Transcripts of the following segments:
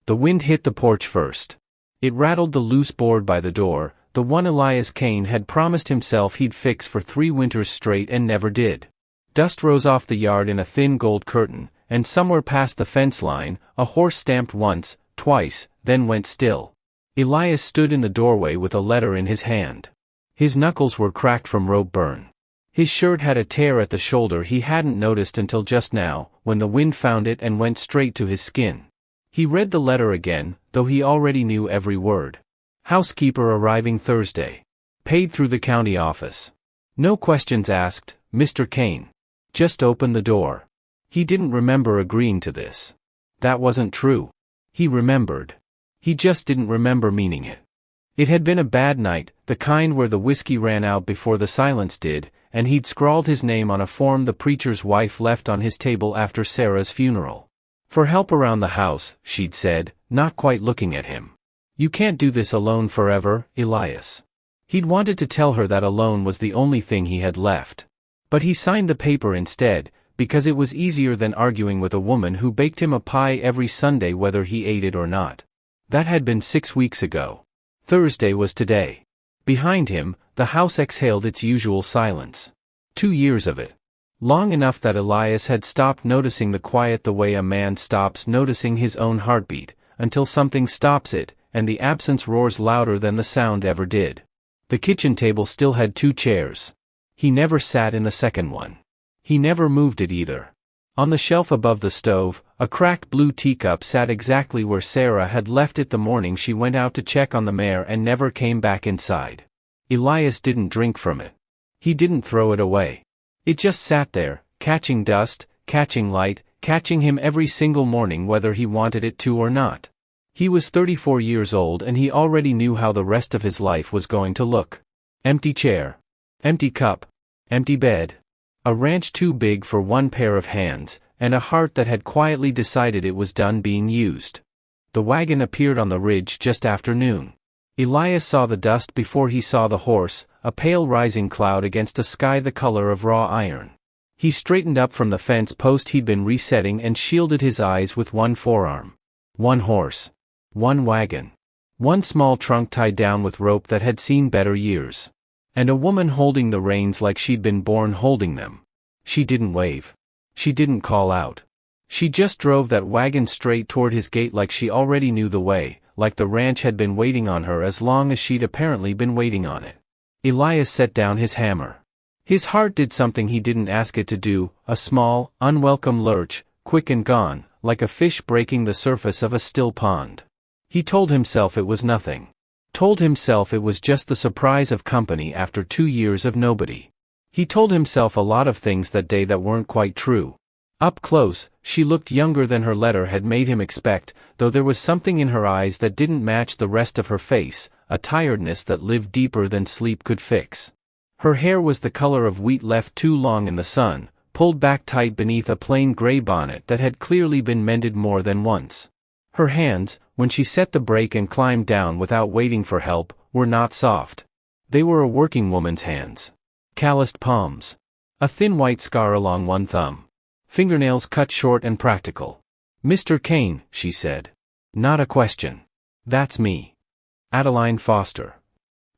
The wind hit the porch first. It rattled the loose board by the door, the one Elias Cain had promised himself he'd fix for 3 winters straight and never did. Dust rose off the yard in a thin gold curtain, and somewhere past the fence line, a horse stamped once, twice, then went still. Elias stood in the doorway with a letter in his hand. His knuckles were cracked from rope burn. His shirt had a tear at the shoulder he hadn't noticed until just now, when the wind found it and went straight to his skin. He read the letter again, though he already knew every word. Housekeeper arriving Thursday. Paid through the county office. No questions asked, Mr. Cain. Just open the door. He didn't remember agreeing to this. That wasn't true. He remembered. He just didn't remember meaning it. It had been a bad night, the kind where the whiskey ran out before the silence did, and he'd scrawled his name on a form the preacher's wife left on his table after Sarah's funeral. For help around the house, she'd said, not quite looking at him. You can't do this alone forever, Elias. He'd wanted to tell her that alone was the only thing he had left. But he signed the paper instead, because it was easier than arguing with a woman who baked him a pie every Sunday whether he ate it or not. That had been 6 weeks ago. Thursday was today. Behind him, the house exhaled its usual silence. 2 years of it. Long enough that Elias had stopped noticing the quiet the way a man stops noticing his own heartbeat, until something stops it, and the absence roars louder than the sound ever did. The kitchen table still had 2 chairs. He never sat in the second one. He never moved it either. On the shelf above the stove, a cracked blue teacup sat exactly where Sarah had left it the morning she went out to check on the mare and never came back inside. Elias didn't drink from it. He didn't throw it away. It just sat there, catching dust, catching light, catching him every single morning whether he wanted it to or not. He was 34 years old and he already knew how the rest of his life was going to look. Empty chair. Empty cup. Empty bed. A ranch too big for one pair of hands, and a heart that had quietly decided it was done being used. The wagon appeared on the ridge just after noon. Elias saw the dust before he saw the horse, a pale rising cloud against a sky the color of raw iron. He straightened up from the fence post he'd been resetting and shielded his eyes with one forearm. One horse. One wagon. One small trunk tied down with rope that had seen better years. And a woman holding the reins like she'd been born holding them. She didn't wave. She didn't call out. She just drove that wagon straight toward his gate like she already knew the way, like the ranch had been waiting on her as long as she'd apparently been waiting on it. Elias set down his hammer. His heart did something he didn't ask it to do, a small, unwelcome lurch, quick and gone, like a fish breaking the surface of a still pond. He told himself it was nothing. Told himself it was just the surprise of company after 2 years of nobody. He told himself a lot of things that day that weren't quite true. Up close, she looked younger than her letter had made him expect, though there was something in her eyes that didn't match the rest of her face, a tiredness that lived deeper than sleep could fix. Her hair was the color of wheat left too long in the sun, pulled back tight beneath a plain gray bonnet that had clearly been mended more than once. Her hands, when she set the brake and climbed down without waiting for help, were not soft. They were a working woman's hands. Calloused palms. A thin white scar along one thumb. Fingernails cut short and practical. Mr. Cain, she said. Not a question. That's me. Adeline Foster.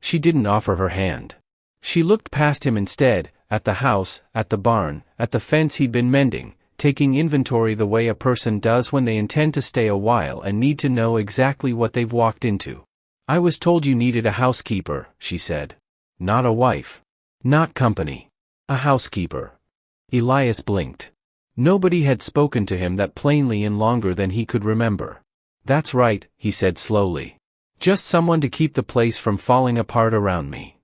She didn't offer her hand. She looked past him instead, at the house, at the barn, at the fence he'd been mending, taking inventory the way a person does when they intend to stay a while and need to know exactly what they've walked into. I was told you needed a housekeeper, she said. Not a wife. Not company. A housekeeper. Elias blinked. Nobody had spoken to him that plainly in longer than he could remember. That's right, he said slowly. Just someone to keep the place from falling apart around me.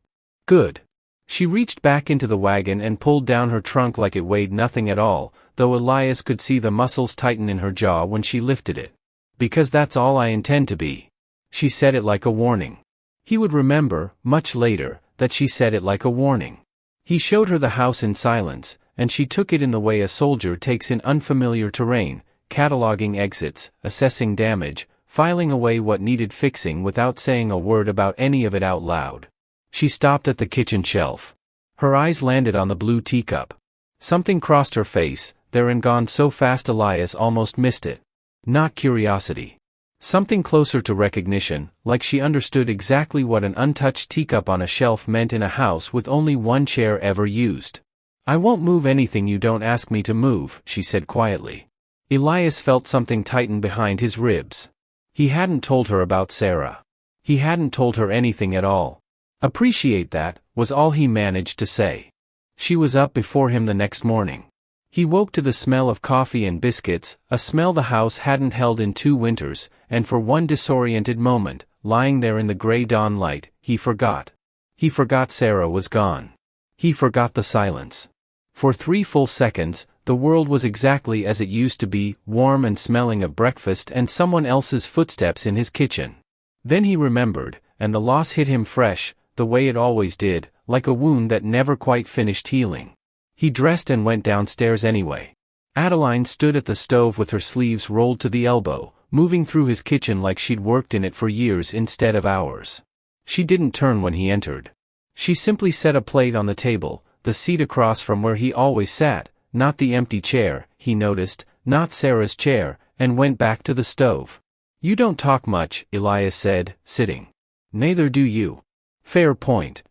Good. She reached back into the wagon and pulled down her trunk like it weighed nothing at all, though Elias could see the muscles tighten in her jaw when she lifted it. Because that's all I intend to be. She said it like a warning. He would remember, much later, that she said it like a warning. He showed her the house in silence, and she took it in the way a soldier takes in unfamiliar terrain, cataloging exits, assessing damage, filing away what needed fixing without saying a word about any of it out loud. She stopped at the kitchen shelf. Her eyes landed on the blue teacup. Something crossed her face, there and gone so fast Elias almost missed it. Not curiosity. Something closer to recognition, like she understood exactly what an untouched teacup on a shelf meant in a house with only one chair ever used. "I won't move anything you don't ask me to move," she said quietly. Elias felt something tighten behind his ribs. He hadn't told her about Sarah. He hadn't told her anything at all. "Appreciate that," was all he managed to say. She was up before him the next morning. He woke to the smell of coffee and biscuits, a smell the house hadn't held in 2 winters, and for one disoriented moment, lying there in the gray dawn light, he forgot. He forgot Sarah was gone. He forgot the silence. For 3 full seconds, the world was exactly as it used to be, warm and smelling of breakfast and someone else's footsteps in his kitchen. Then he remembered, and the loss hit him fresh, the way it always did, like a wound that never quite finished healing. He dressed and went downstairs anyway. Adeline stood at the stove with her sleeves rolled to the elbow, moving through his kitchen like she'd worked in it for years instead of hours. She didn't turn when he entered. She simply set a plate on the table, the seat across from where he always sat, not the empty chair, he noticed, not Sarah's chair, and went back to the stove. "You don't talk much," Elias said, sitting. "Neither do you." "Fair point."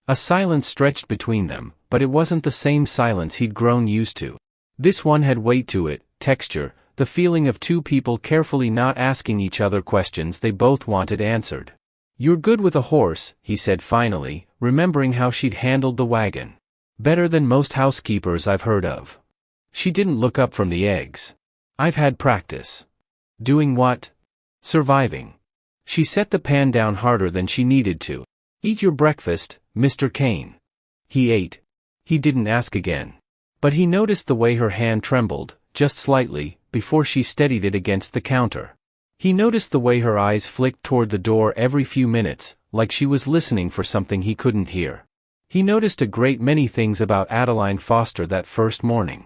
A silence stretched between them, but it wasn't the same silence he'd grown used to. This one had weight to it, texture, the feeling of 2 people carefully not asking each other questions they both wanted answered. "You're good with a horse," he said finally, remembering how she'd handled the wagon. "Better than most housekeepers I've heard of." She didn't look up from the eggs. "I've had practice." "Doing what?" "Surviving." She set the pan down harder than she needed to. "Eat your breakfast, Mr. Cain." He ate. He didn't ask again. But he noticed the way her hand trembled, just slightly, before she steadied it against the counter. He noticed the way her eyes flicked toward the door every few minutes, like she was listening for something he couldn't hear. He noticed a great many things about Adeline Foster that first morning.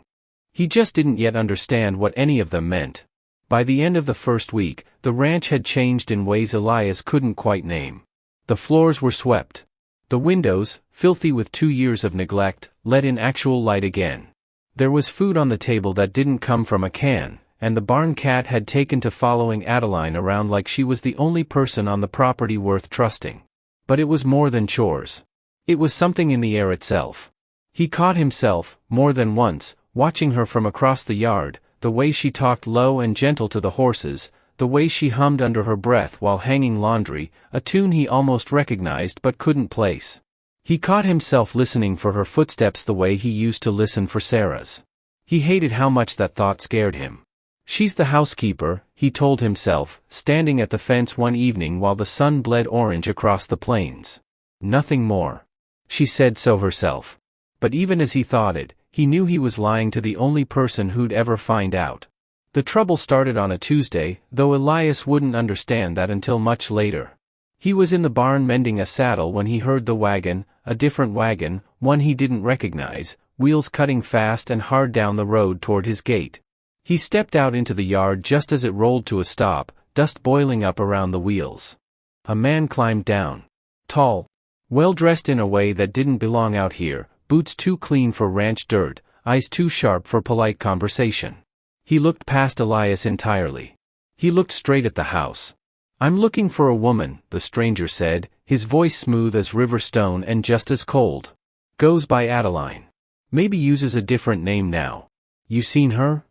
He just didn't yet understand what any of them meant. By the end of the first week, the ranch had changed in ways Elias couldn't quite name. The floors were swept. The windows, filthy with 2 years of neglect, let in actual light again. There was food on the table that didn't come from a can, and the barn cat had taken to following Adeline around like she was the only person on the property worth trusting. But it was more than chores. It was something in the air itself. He caught himself, more than once, watching her from across the yard, the way she talked low and gentle to the horses, the way she hummed under her breath while hanging laundry, a tune he almost recognized but couldn't place. He caught himself listening for her footsteps the way he used to listen for Sarah's. He hated how much that thought scared him. "She's the housekeeper," he told himself, standing at the fence one evening while the sun bled orange across the plains. "Nothing more." She said so herself. But even as he thought it, he knew he was lying to the only person who'd ever find out. The trouble started on a Tuesday, though Elias wouldn't understand that until much later. He was in the barn mending a saddle when he heard the wagon, a different wagon, one he didn't recognize, wheels cutting fast and hard down the road toward his gate. He stepped out into the yard just as it rolled to a stop, dust boiling up around the wheels. A man climbed down. Tall. Well-dressed in a way that didn't belong out here, boots too clean for ranch dirt, eyes too sharp for polite conversation. He looked past Elias entirely. He looked straight at the house. "I'm looking for a woman," the stranger said, his voice smooth as river stone and just as cold. "Goes by Adeline. Maybe uses a different name now. You seen her?"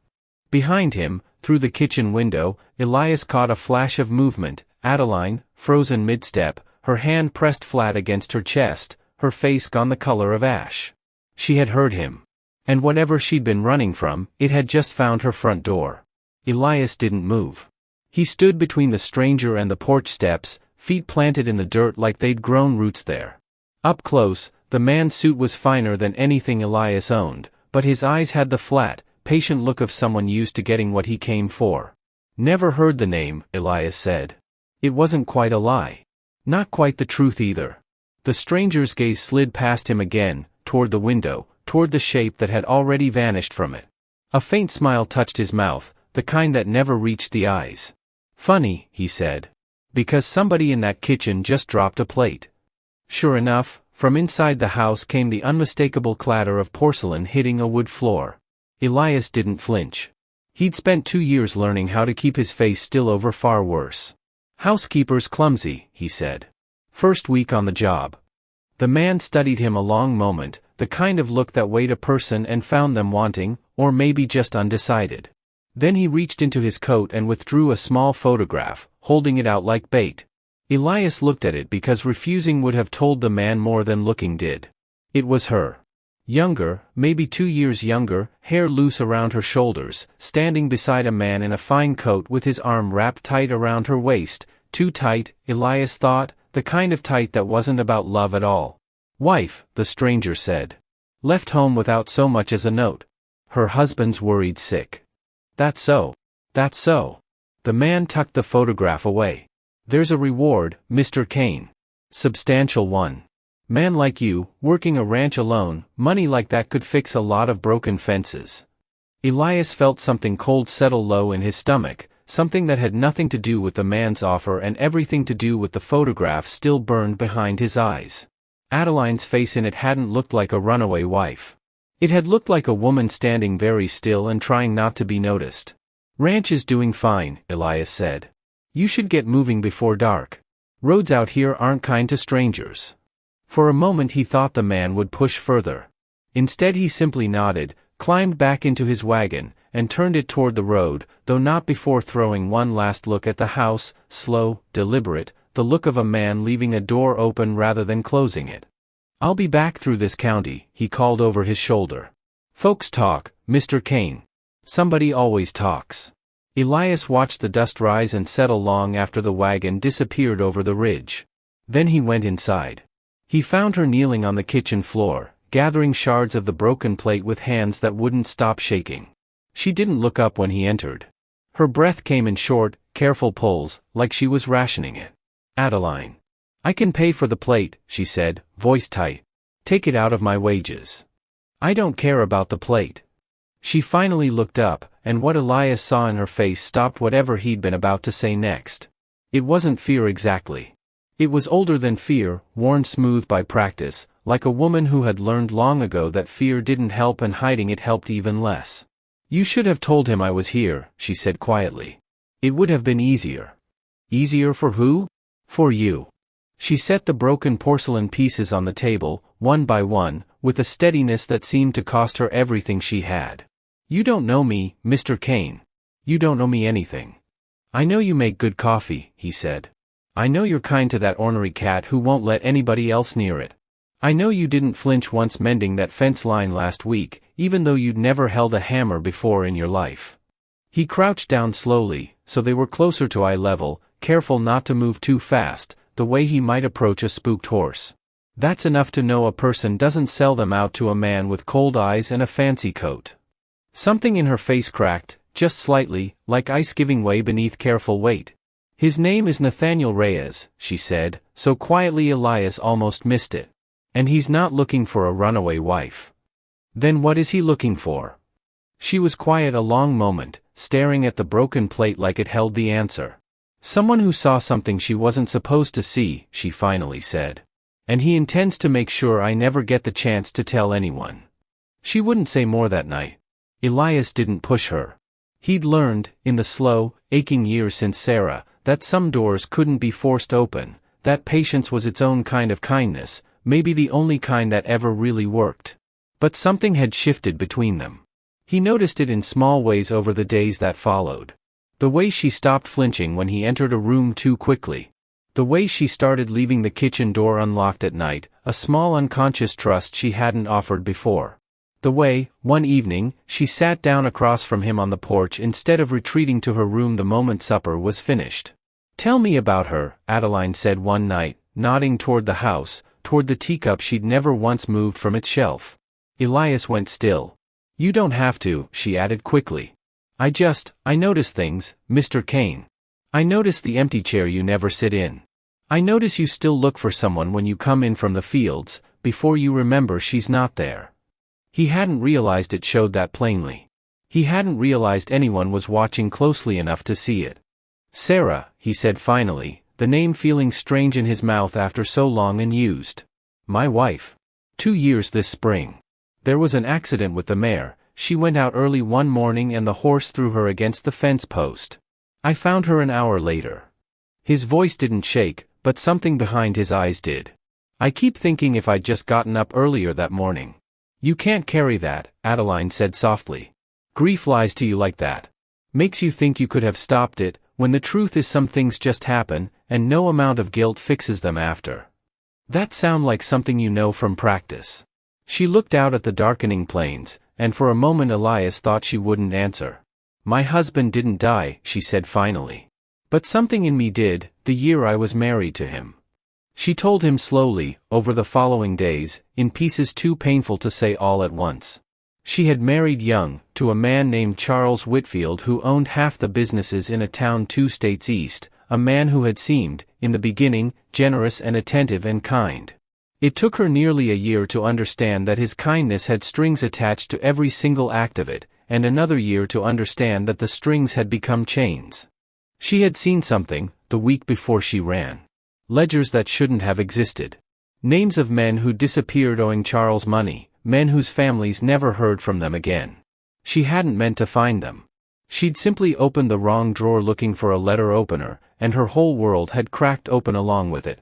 Behind him, through the kitchen window, Elias caught a flash of movement. Adeline, frozen mid-step, her hand pressed flat against her chest, her face gone the color of ash. She had heard him. And whatever she'd been running from, it had just found her front door. Elias didn't move. He stood between the stranger and the porch steps, feet planted in the dirt like they'd grown roots there. Up close, the man's suit was finer than anything Elias owned, but his eyes had the flat, patient look of someone used to getting what he came for. "Never heard the name," Elias said. It wasn't quite a lie. Not quite the truth either. The stranger's gaze slid past him again, toward the window, toward the shape that had already vanished from it. A faint smile touched his mouth, the kind that never reached the eyes. "Funny," he said. "Because somebody in that kitchen just dropped a plate." Sure enough, from inside the house came the unmistakable clatter of porcelain hitting a wood floor. Elias didn't flinch. He'd spent 2 years learning how to keep his face still over far worse. "Housekeeper's clumsy," he said. "First week on the job." The man studied him a long moment, the kind of look that weighed a person and found them wanting, or maybe just undecided. Then he reached into his coat and withdrew a small photograph, holding it out like bait. Elias looked at it because refusing would have told the man more than looking did. It was her. Younger, maybe 2 years younger, hair loose around her shoulders, standing beside a man in a fine coat with his arm wrapped tight around her waist, too tight, Elias thought, the kind of tight that wasn't about love at all. "Wife," the stranger said. "Left home without so much as a note. Her husband's worried sick." "That's so. That's so." The man tucked the photograph away. "There's a reward, Mr. Cain. Substantial one. Man like you, working a ranch alone, money like that could fix a lot of broken fences." Elias felt something cold settle low in his stomach, something that had nothing to do with the man's offer and everything to do with the photograph still burned behind his eyes. Adeline's face in it hadn't looked like a runaway wife. It had looked like a woman standing very still and trying not to be noticed. "Ranch is doing fine," Elias said. "You should get moving before dark. Roads out here aren't kind to strangers." For a moment he thought the man would push further. Instead he simply nodded, climbed back into his wagon, and turned it toward the road, though not before throwing one last look at the house, slow, deliberate, the look of a man leaving a door open rather than closing it. "I'll be back through this county," he called over his shoulder. "Folks talk, Mr. Cain. Somebody always talks." Elias watched the dust rise and settle long after the wagon disappeared over the ridge. Then he went inside. He found her kneeling on the kitchen floor, gathering shards of the broken plate with hands that wouldn't stop shaking. She didn't look up when he entered. Her breath came in short, careful pulls, like she was rationing it. "Adeline. I can pay for the plate," she said, voice tight. "Take it out of my wages. I don't care about the plate." She finally looked up, and what Elias saw in her face stopped whatever he'd been about to say next. It wasn't fear exactly. It was older than fear, worn smooth by practice, like a woman who had learned long ago that fear didn't help and hiding it helped even less. "You should have told him I was here," she said quietly. "It would have been easier." "Easier for who?" "For you." She set the broken porcelain pieces on the table, one by one, with a steadiness that seemed to cost her everything she had. "You don't know me, Mr. Cain. You don't know me anything. I know you make good coffee," he said. "I know you're kind to that ornery cat who won't let anybody else near it. I know you didn't flinch once mending that fence line last week, even though you'd never held a hammer before in your life." He crouched down slowly, so they were closer to eye level, careful not to move too fast, the way he might approach a spooked horse. That's enough to know a person doesn't sell them out to a man with cold eyes and a fancy coat. Something in her face cracked, just slightly, like ice giving way beneath careful weight. "His name is Nathaniel Reyes," she said, so quietly Elias almost missed it. "And he's not looking for a runaway wife." "Then what is he looking for?" She was quiet a long moment, staring at the broken plate like it held the answer. "Someone who saw something she wasn't supposed to see," she finally said. "And he intends to make sure I never get the chance to tell anyone." She wouldn't say more that night. Elias didn't push her. He'd learned, in the slow, aching years since Sarah, that some doors couldn't be forced open, that patience was its own kind of kindness, maybe the only kind that ever really worked. But something had shifted between them. He noticed it in small ways over the days that followed. The way she stopped flinching when he entered a room too quickly. The way she started leaving the kitchen door unlocked at night, a small unconscious trust she hadn't offered before. The way, one evening, she sat down across from him on the porch instead of retreating to her room the moment supper was finished. "Tell me about her," Adeline said one night, nodding toward the house, toward the teacup she'd never once moved from its shelf. Elias went still. "You don't have to," she added quickly. I notice things, Mr. Cain. I notice the empty chair you never sit in. I notice you still look for someone when you come in from the fields, before you remember she's not there." He hadn't realized it showed that plainly. He hadn't realized anyone was watching closely enough to see it. "Sarah," he said finally, the name feeling strange in his mouth after so long unused. "My wife. 2 years this spring. There was an accident with the mare. She went out early one morning and the horse threw her against the fence post. I found her an hour later." His voice didn't shake, but something behind his eyes did. "I keep thinking if I'd just gotten up earlier that morning." "You can't carry that," Adeline said softly. "Grief lies to you like that. Makes you think you could have stopped it, when the truth is some things just happen, and no amount of guilt fixes them after." "That sounds like something you know from practice." She looked out at the darkening plains, and for a moment Elias thought she wouldn't answer. "My husband didn't die," she said finally. "But something in me did, the year I was married to him." She told him slowly, over the following days, in pieces too painful to say all at once. She had married young, to a man named Charles Whitfield who owned half the businesses in a town 2 states east, a man who had seemed, in the beginning, generous and attentive and kind. It took her nearly a year to understand that his kindness had strings attached to every single act of it, and another year to understand that the strings had become chains. She had seen something, the week before she ran. Ledgers that shouldn't have existed. Names of men who disappeared owing Charles money, men whose families never heard from them again. She hadn't meant to find them. She'd simply opened the wrong drawer looking for a letter opener, and her whole world had cracked open along with it.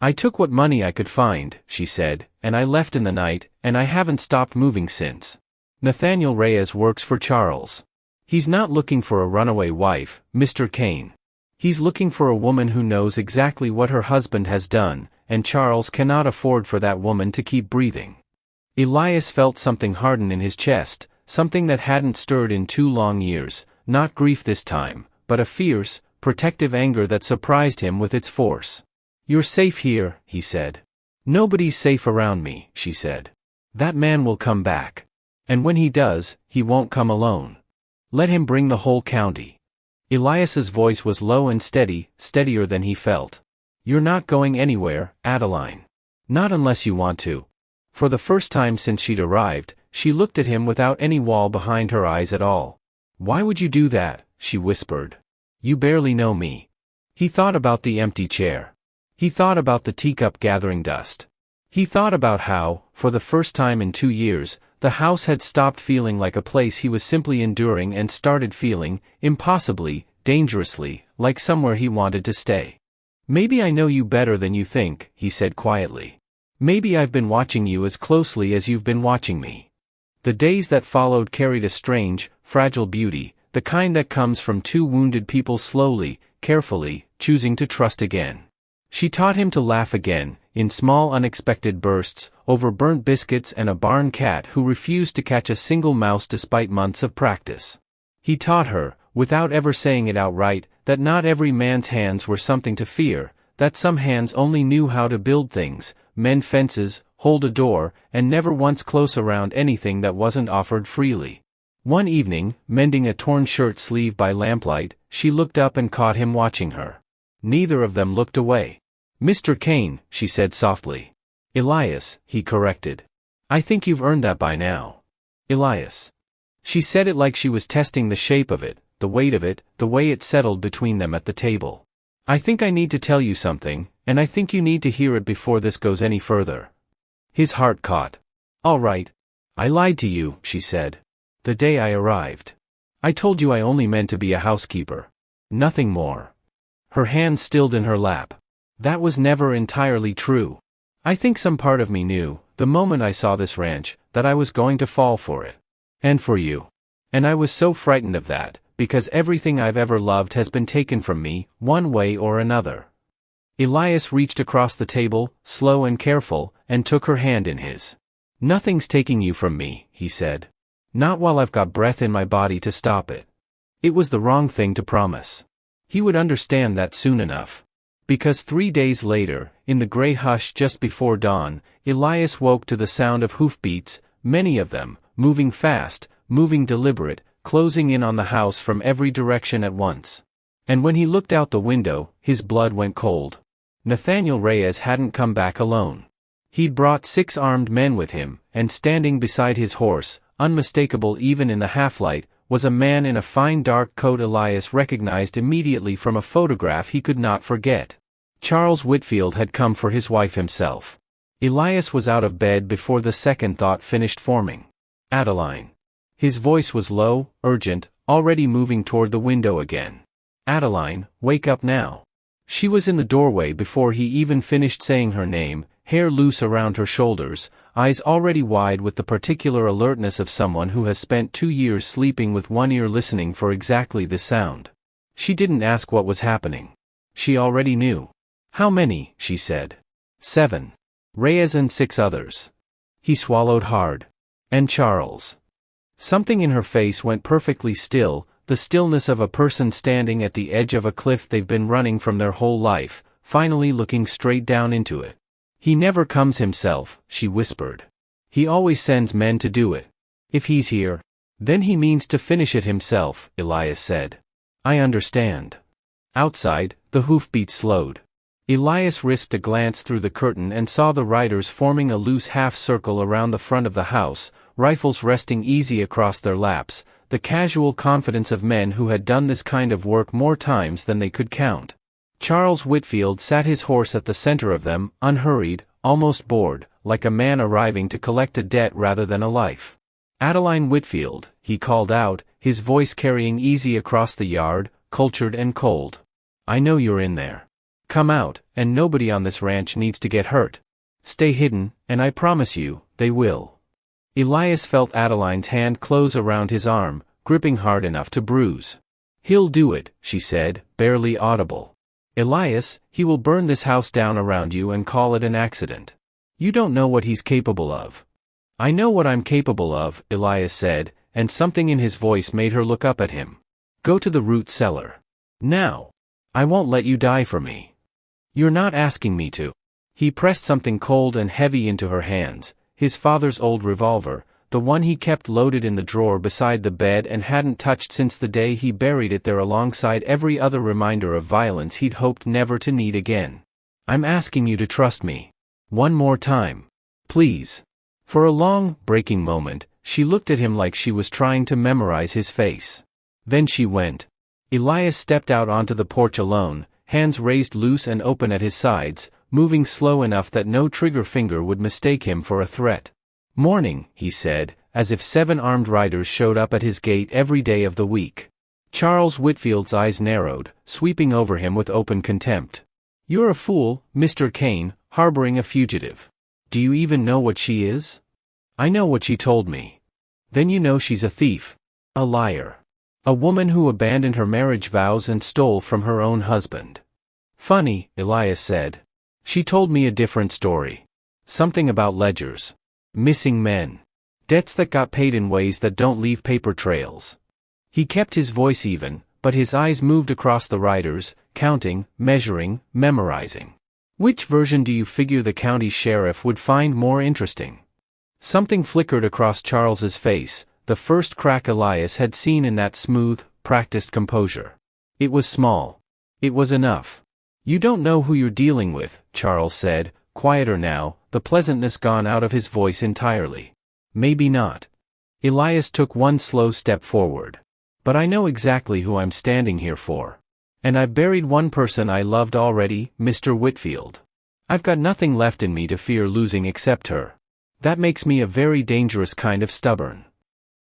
"I took what money I could find," she said, "and I left in the night, and I haven't stopped moving since." Nathaniel Reyes works for Charles. He's not looking for a runaway wife, Mr. Cain. He's looking for a woman who knows exactly what her husband has done, and Charles cannot afford for that woman to keep breathing. Elias felt something harden in his chest, something that hadn't stirred in 2 long years, not grief this time, but a fierce, protective anger that surprised him with its force. "You're safe here," he said. "Nobody's safe around me," she said. "That man will come back. And when he does, he won't come alone. Let him bring the whole county." Elias's voice was low and steady, steadier than he felt. "You're not going anywhere, Adeline. Not unless you want to." For the first time since she'd arrived, she looked at him without any wall behind her eyes at all. "Why would you do that?" she whispered. "You barely know me." He thought about the empty chair. He thought about the teacup gathering dust. He thought about how, for the first time in 2 years, the house had stopped feeling like a place he was simply enduring and started feeling, impossibly, dangerously, like somewhere he wanted to stay. "Maybe I know you better than you think," he said quietly. "Maybe I've been watching you as closely as you've been watching me." The days that followed carried a strange, fragile beauty, the kind that comes from 2 wounded people slowly, carefully, choosing to trust again. She taught him to laugh again, in small unexpected bursts, over burnt biscuits and a barn cat who refused to catch a single mouse despite months of practice. He taught her, without ever saying it outright, that not every man's hands were something to fear, that some hands only knew how to build things, mend fences, hold a door, and never once close around anything that wasn't offered freely. One evening, mending a torn shirt sleeve by lamplight, she looked up and caught him watching her. Neither of them looked away. "Mr. Cain," she said softly. "Elias," he corrected. "I think you've earned that by now." "Elias." She said it like she was testing the shape of it, the weight of it, the way it settled between them at the table. "I think I need to tell you something, and I think you need to hear it before this goes any further." His heart caught. "All right. I lied to you," she said. "The day I arrived. I told you I only meant to be a housekeeper. Nothing more." Her hand stilled in her lap. "That was never entirely true. I think some part of me knew, the moment I saw this ranch, that I was going to fall for it. And for you. And I was so frightened of that, because everything I've ever loved has been taken from me, one way or another." Elias reached across the table, slow and careful, and took her hand in his. "Nothing's taking you from me," he said. "Not while I've got breath in my body to stop it." It was the wrong thing to promise. He would understand that soon enough. Because 3 days later, in the gray hush just before dawn, Elias woke to the sound of hoofbeats, many of them, moving fast, moving deliberate, closing in on the house from every direction at once. And when he looked out the window, his blood went cold. Nathaniel Reyes hadn't come back alone. He'd brought 6 armed men with him, and standing beside his horse, unmistakable even in the half-light, was a man in a fine dark coat Elias recognized immediately from a photograph he could not forget. Charles Whitfield had come for his wife himself. Elias was out of bed before the second thought finished forming. Adeline. His voice was low, urgent, already moving toward the window again. "Adeline, wake up now." She was in the doorway before he even finished saying her name, hair loose around her shoulders, eyes already wide with the particular alertness of someone who has spent 2 years sleeping with one ear listening for exactly this sound. She didn't ask what was happening. She already knew. "How many?" she said. 7. Reyes and 6 others. He swallowed hard. "And Charles." Something in her face went perfectly still, the stillness of a person standing at the edge of a cliff they've been running from their whole life, finally looking straight down into it. "He never comes himself," she whispered. "He always sends men to do it. If he's here, then he means to finish it himself," Elias said. "I understand." Outside, the hoofbeats slowed. Elias risked a glance through the curtain and saw the riders forming a loose half-circle around the front of the house, rifles resting easy across their laps, the casual confidence of men who had done this kind of work more times than they could count. Charles Whitfield sat his horse at the center of them, unhurried, almost bored, like a man arriving to collect a debt rather than a life. "Adeline Whitfield," he called out, his voice carrying easy across the yard, cultured and cold. "I know you're in there. Come out, and nobody on this ranch needs to get hurt. Stay hidden, and I promise you, they will." Elias felt Adeline's hand close around his arm, gripping hard enough to bruise. "He'll do it," she said, barely audible. "Elias, he will burn this house down around you and call it an accident. You don't know what he's capable of." "I know what I'm capable of," Elias said, and something in his voice made her look up at him. "Go to the root cellar. Now. I won't let you die for me." "You're not asking me to." He pressed something cold and heavy into her hands, his father's old revolver, the one he kept loaded in the drawer beside the bed and hadn't touched since the day he buried it there alongside every other reminder of violence he'd hoped never to need again. "I'm asking you to trust me. One more time. Please." For a long, breaking moment, she looked at him like she was trying to memorize his face. Then she went. Elias stepped out onto the porch alone, hands raised loose and open at his sides, moving slow enough that no trigger finger would mistake him for a threat. "Morning," he said, as if 7 armed riders showed up at his gate every day of the week. Charles Whitfield's eyes narrowed, sweeping over him with open contempt. "You're a fool, Mr. Cain, harboring a fugitive. Do you even know what she is?" "I know what she told me." "Then you know she's a thief. A liar. A woman who abandoned her marriage vows and stole from her own husband." "Funny," Elias said. "She told me a different story. Something about ledgers. Missing men. Debts that got paid in ways that don't leave paper trails." He kept his voice even, but his eyes moved across the riders, counting, measuring, memorizing. "Which version do you figure the county sheriff would find more interesting?" Something flickered across Charles's face, the first crack Elias had seen in that smooth, practiced composure. It was small. It was enough. "You don't know who you're dealing with," Charles said, quieter now, the pleasantness gone out of his voice entirely. "Maybe not." Elias took one slow step forward. "But I know exactly who I'm standing here for. And I've buried one person I loved already, Mr. Whitfield. I've got nothing left in me to fear losing except her. That makes me a very dangerous kind of stubborn."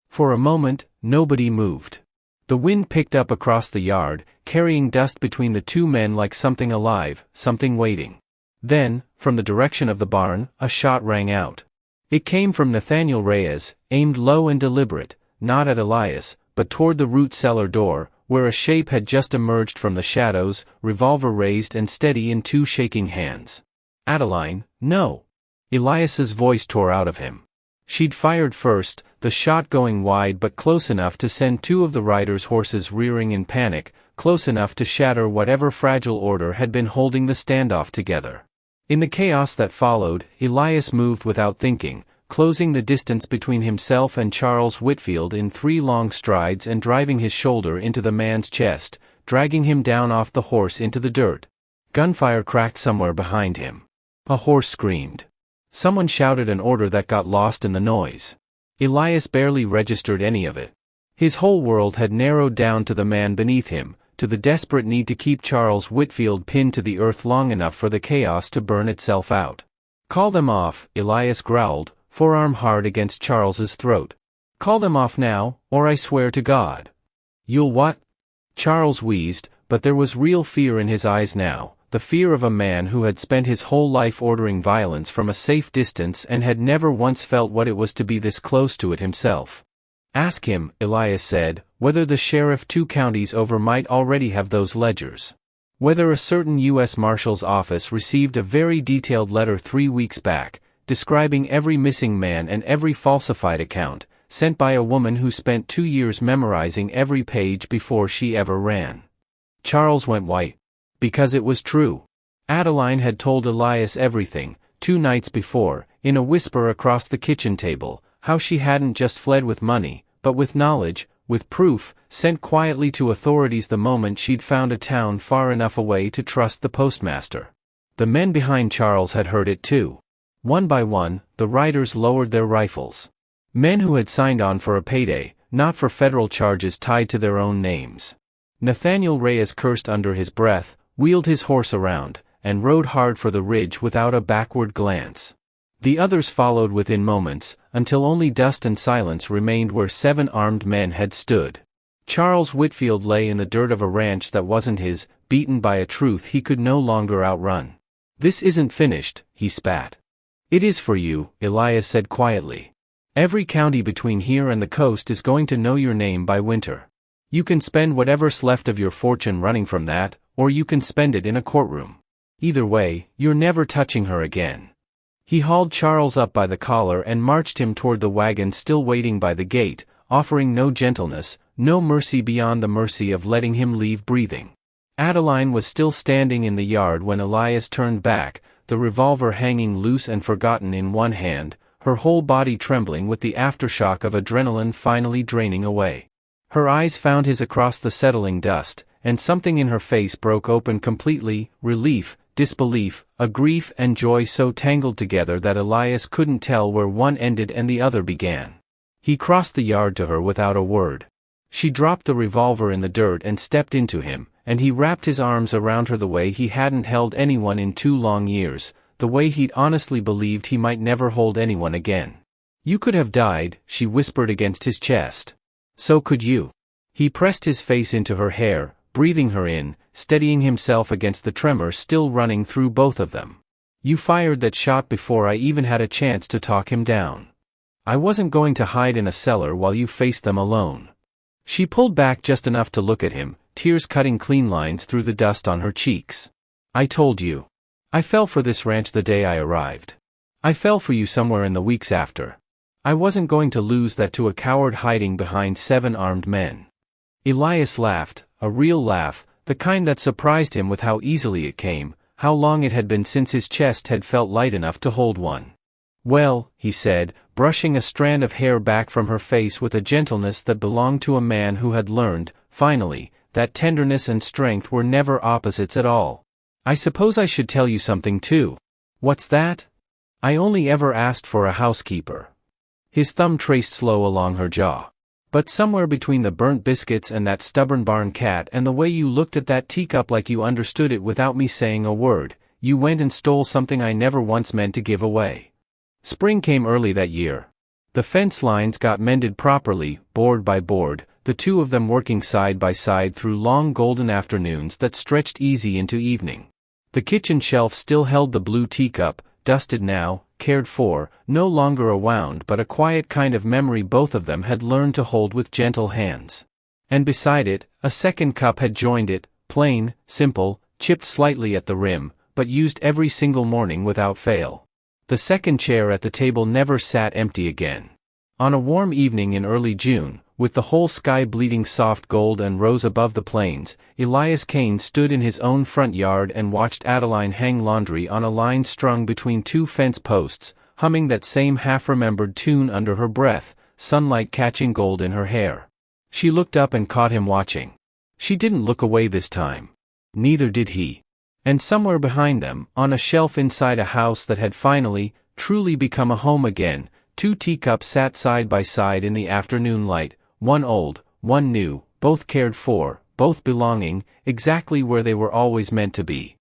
For a moment, nobody moved. The wind picked up across the yard, carrying dust between the 2 men like something alive, something waiting. Then, from the direction of the barn, a shot rang out. It came from Nathaniel Reyes, aimed low and deliberate, not at Elias, but toward the root cellar door, where a shape had just emerged from the shadows, revolver raised and steady in 2 shaking hands. "Adeline, no." Elias's voice tore out of him. She'd fired first, the shot going wide but close enough to send 2 of the riders' horses rearing in panic, close enough to shatter whatever fragile order had been holding the standoff together. In the chaos that followed, Elias moved without thinking, closing the distance between himself and Charles Whitfield in 3 long strides and driving his shoulder into the man's chest, dragging him down off the horse into the dirt. Gunfire cracked somewhere behind him. A horse screamed. Someone shouted an order that got lost in the noise. Elias barely registered any of it. His whole world had narrowed down to the man beneath him, to the desperate need to keep Charles Whitfield pinned to the earth long enough for the chaos to burn itself out. "Call them off," Elias growled, forearm hard against Charles's throat. Call them off now, or I swear to God. You'll what? Charles wheezed, but there was real fear in his eyes now, the fear of a man who had spent his whole life ordering violence from a safe distance and had never once felt what it was to be this close to it himself. Ask him, Elias said, whether the sheriff 2 counties over might already have those ledgers. Whether a certain U.S. Marshal's office received a very detailed letter 3 weeks back, describing every missing man and every falsified account, sent by a woman who spent 2 years memorizing every page before she ever ran. Charles went white. Because it was true. Adeline had told Elias everything, 2 nights before, in a whisper across the kitchen table, how she hadn't just fled with money, but with knowledge, with proof, sent quietly to authorities the moment she'd found a town far enough away to trust the postmaster. The men behind Charles had heard it too. One by one, the riders lowered their rifles. Men who had signed on for a payday, not for federal charges tied to their own names. Nathaniel Reyes cursed under his breath, wheeled his horse around, and rode hard for the ridge without a backward glance. The others followed within moments, until only dust and silence remained where 7 armed men had stood. Charles Whitfield lay in the dirt of a ranch that wasn't his, beaten by a truth he could no longer outrun. This isn't finished, he spat. It is for you, Elias said quietly. Every county between here and the coast is going to know your name by winter. You can spend whatever's left of your fortune running from that, or you can spend it in a courtroom. Either way, you're never touching her again. He hauled Charles up by the collar and marched him toward the wagon still waiting by the gate, offering no gentleness, no mercy beyond the mercy of letting him leave breathing. Adeline was still standing in the yard when Elias turned back, the revolver hanging loose and forgotten in one hand, her whole body trembling with the aftershock of adrenaline finally draining away. Her eyes found his across the settling dust, and something in her face broke open completely, relief, disbelief, a grief and joy so tangled together that Elias couldn't tell where one ended and the other began. He crossed the yard to her without a word. She dropped the revolver in the dirt and stepped into him, and he wrapped his arms around her the way he hadn't held anyone in 2 long years, the way he'd honestly believed he might never hold anyone again. You could have died, she whispered against his chest. So could you. He pressed his face into her hair, breathing her in, steadying himself against the tremor still running through both of them. You fired that shot before I even had a chance to talk him down. I wasn't going to hide in a cellar while you faced them alone. She pulled back just enough to look at him, tears cutting clean lines through the dust on her cheeks. I told you. I fell for this ranch the day I arrived. I fell for you somewhere in the weeks after. I wasn't going to lose that to a coward hiding behind 7 armed men. Elias laughed, a real laugh, the kind that surprised him with how easily it came, how long it had been since his chest had felt light enough to hold one. Well, he said, brushing a strand of hair back from her face with a gentleness that belonged to a man who had learned, finally, that tenderness and strength were never opposites at all. I suppose I should tell you something too. What's that? I only ever asked for a housekeeper. His thumb traced slow along her jaw. But somewhere between the burnt biscuits and that stubborn barn cat and the way you looked at that teacup like you understood it without me saying a word, you went and stole something I never once meant to give away. Spring came early that year. The fence lines got mended properly, board by board, the 2 of them working side by side through long golden afternoons that stretched easy into evening. The kitchen shelf still held the blue teacup, dusted now, cared for, no longer a wound but a quiet kind of memory both of them had learned to hold with gentle hands. And beside it, a second cup had joined it, plain, simple, chipped slightly at the rim, but used every single morning without fail. The second chair at the table never sat empty again. On a warm evening in early June, with the whole sky bleeding soft gold and rose above the plains, Elias Cain stood in his own front yard and watched Adeline hang laundry on a line strung between 2 fence posts, humming that same half-remembered tune under her breath, sunlight catching gold in her hair. She looked up and caught him watching. She didn't look away this time. Neither did he. And somewhere behind them, on a shelf inside a house that had finally, truly become a home again, 2 teacups sat side by side in the afternoon light, one old, one new, both cared for, both belonging, exactly where they were always meant to be.